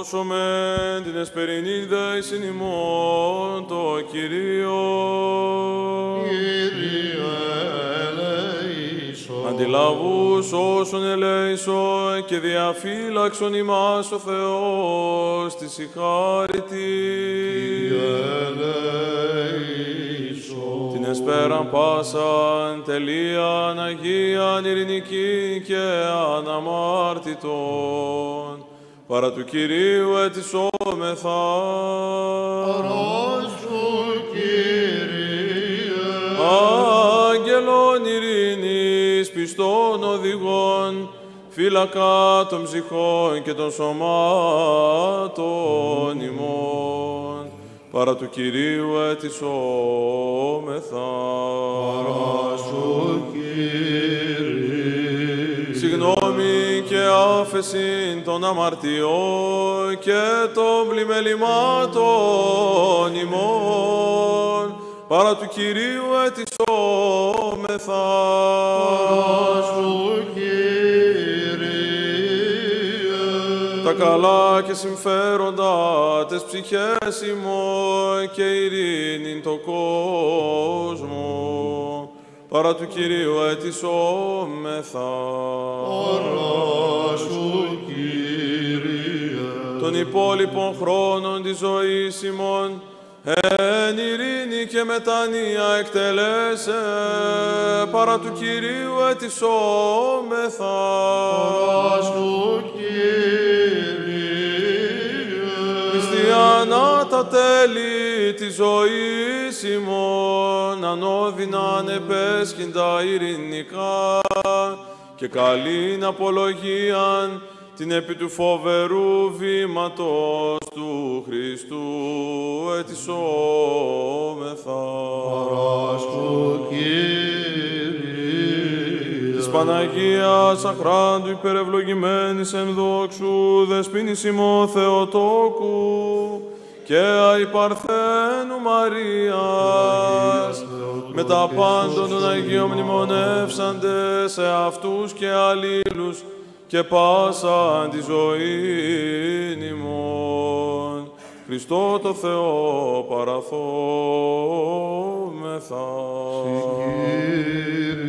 σώσομεν την εσπερινίδα εις ημών το Κυρίο. Κύριε ελέησον. Αντιλαβούς όσων ελέησον και διαφύλαξον ημάς ο Θεός της η χάρητη. Την εσπέραν πάσαν, τελείαν, αγίαν, ειρηνική και αναμάρτητον. Παρά του Κυρίου ετισόμεθα. Παρός σου, Κύριε. Άγγελον ειρήνης, πιστών οδηγών, φύλακα των ψυχών και των σωμάτων ημών. Παρά του Κυρίου ετισόμεθα. Παρά σου, Κύριε. Συγγνώμη και άφεση των αμαρτιών και των πλημελημάτων ημών. Παρά του Κυρίου ετισόμεθα. Παρά σου, Κύριε. Τα καλά και συμφέροντα τες ψυχές ημών και ειρήνην το κόσμο. Παρά του Κυρίου ετισόμεθα. Παρά σου, Κύριε. Των υπόλοιπων χρόνων της ζωής ημών εν ειρήνη και μετανία εκτελέσε. Παρά του Κυρίου ετισόμεθα. Παρά σου, Κύριε. Χριστιανά τα τέλη της ζωής ημών ανώδυνα ανεπέσχυντα ειρηνικά και καλήν απολογίαν την επί του φοβερού βήματος του Χριστού ετισόμεθα. Παρά σου, Κύριε. Της Παναγίας αχράντου υπερευλογημένης εν δόξου δεσποίνης ημών Θεοτόκου και αϊπαρθένου Μαρίας με τα πάντων των Αγίων μνημονεύσαντε σε αυτούς και αλλήλους και πάσαν τη ζωή ημών. Χριστό το Θεό παραθόμεθα. Κύριε.